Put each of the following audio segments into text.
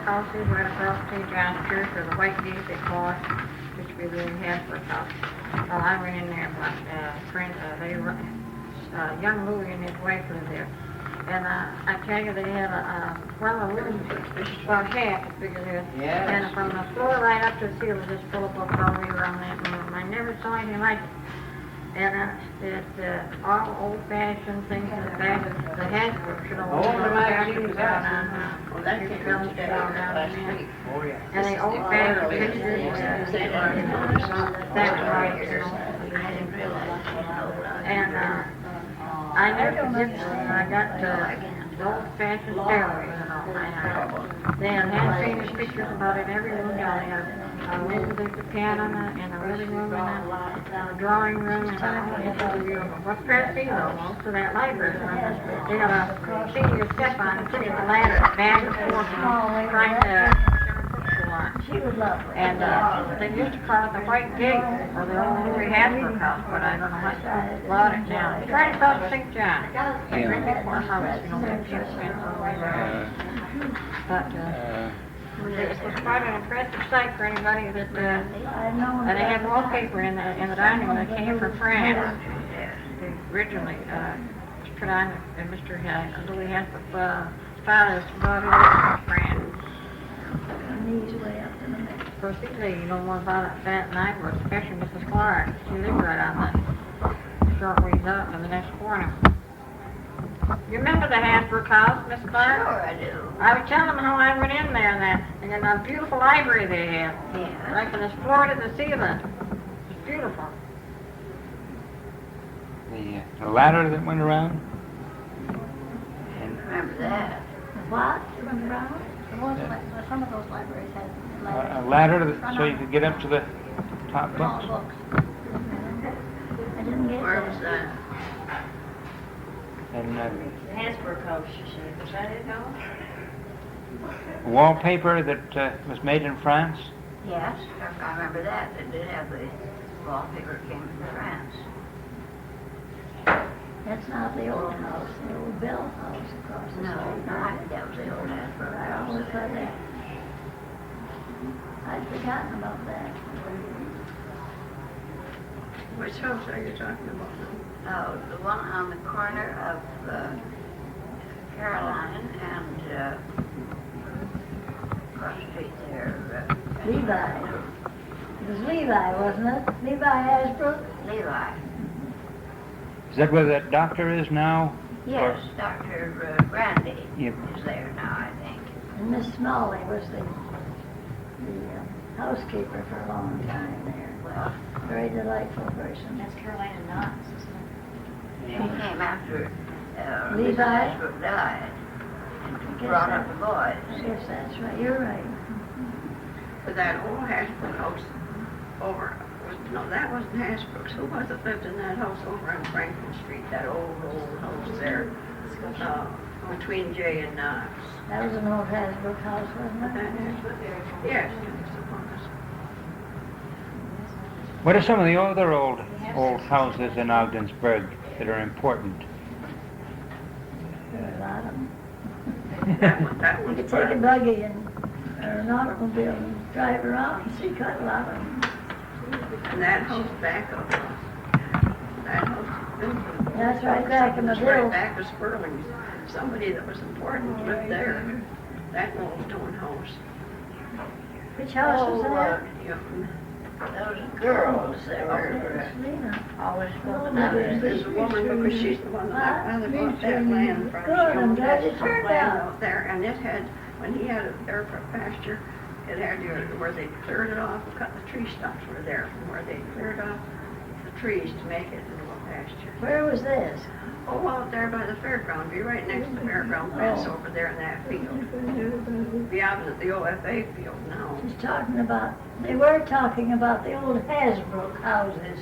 houses right across St. John's Church, or the White Gate they call it, which would be Levi Hasbrouck House. Well, I went in there, my friend, young Louis and his wife lived there. And I tell you, they had one of the rooms, about half as big as this. Yes. And from the floor right up to the ceiling, just full of books all the way around that room. I never saw anything like it. And it's all old-fashioned things in the back. The Hasbrouck, you know, Oh, the magazines, down on, well, that you came can down last week. Oh, yeah. and they old-fashioned pictures, that right, you know. I didn't realize. And I never forget when I got the old-fashioned stairway, you know. And they had famous pictures about it in every room. They had a room with the piano in the living room and the drawing room, and it's beautiful. What's Tennessee though? Most of that library. They got a seat you step on and sit in the ladder back and forth, trying to. She would love her. And they used to call it the White Gate, or the old Levi Hasbrouck House, but I don't know what about it now. It's right across St. John. It's right before house, you know, that few fence all the way around. But it was quite an impressive sight for anybody that, and they had wallpaper in the dining room that came from France. They originally put on, and Mr. Levi Hasbrouck's father's brought it from France. Knees way up in the middle. Of course, these days you know more about it than I would, especially Mrs. Clark. She lived right on the short ways up in the next corner. You remember the Hasbrouck House, Miss Clark? Sure I do. I was telling them how I went in there and that beautiful library they had. Yeah. Like from this floor to the ceiling. It's beautiful. The ladder that went around? Remember that. What? You went around? Some of those libraries had A ladder so you could get up to the top books? I didn't get Where was that? And The Hasbrouck House, you see. Was that it, no? wallpaper that was made in France? Yes, I remember that. They did have the wallpaper came from France. That's not the old house, the old Bell House across the No, street. no, I think that was the old Hasbrouck I House. always thought that. I'd forgotten about that. Which house are you talking about? Oh, the one on the corner of Caroline and across the street there. Levi. It was Levi, wasn't it? Levi Hasbrouck? Levi. Is that where that doctor is now? Yes, Dr. Brandy Yep. is there now, I think. And Miss Smalley was the housekeeper for a long time there. Well, Very delightful person. That's Carolina Knox, isn't she came after Levi? Mrs. Hasbrouck died and brought up the boys. Yes, that's right. You're right. But that old Hasbrouck house over, no, that wasn't Hasbrouck's. Who was it lived in that house over on Franklin Street? That old house there, between J and Knox. That was an old Hasbrouck house, wasn't it? Yes. What are some of the other old houses in Ogdensburg that are important? There are a lot of them. That You was could take a buggy or an automobile and drive around and see quite a lot of them. And that house back of that house. That's right back in the Right hills. back of Sperling's. Somebody that was important lived there. That old stone house. Which house was that? Those girls that were Lena. always going There's a woman, because she's the one that my father bought that land from. Good, I'm She owned glad that you turned land out. out there, and it had, when he had it there for pasture, it had where they cleared it off, cut the tree stumps were there, from where they cleared off the trees to make it into a pasture. Where was this? Oh, out there by the fairground, be right next to the fairground fence over there in that field. Be opposite the OFA field now. She's talking about, they were talking about the old Hasbrouck houses.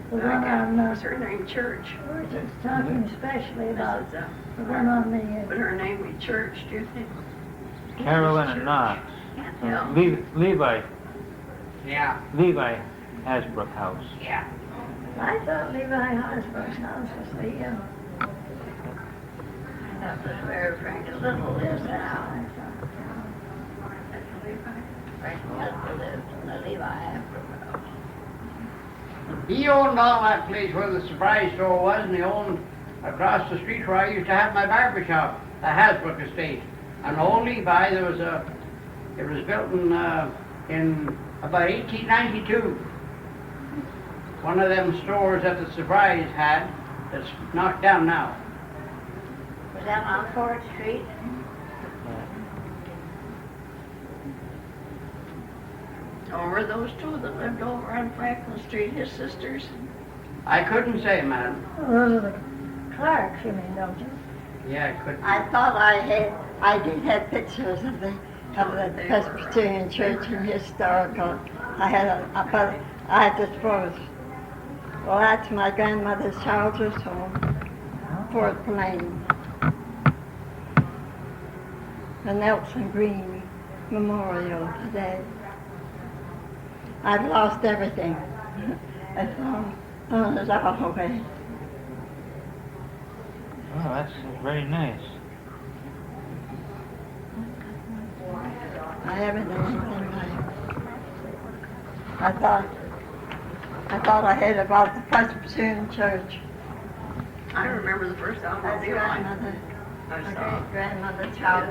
The one on, What's her name? Church. we're just talking especially about Mrs. the one on Would the, her name be Church, do you think? Carolyn and Knox. Yeah. Levi Yeah. Hasbrouck House. Yeah. I thought Levi Hasbrouck's house was the, That was where Frank Little is now. Franklin Husband lived in the Levi Hasbrouck House. He owned all that place where the surprise store was, and he owned across the street where I used to have my barber shop, the Hasbrouck estate. And old Levi, it was built in about 1892. One of them stores that the surprise had that's knocked down now. Was that on 4th Street? Or were those two that lived over on Franklin Street his sisters? I couldn't say, madam. Those are the Clarks, you mean, don't you? Yeah, I couldn't. I thought I did have pictures of the Presbyterian Church and historical. But I had disposed. Well, that's my grandmother's childhood home, Fort Lane. The Nelson Green Memorial today. I've lost everything. It's thrown it all away. Oh, that's very nice. I haven't done anything like. I thought I heard about the Presbyterian Church. I remember the first That's automobile I grandmother, I my saw. great grandmother's house.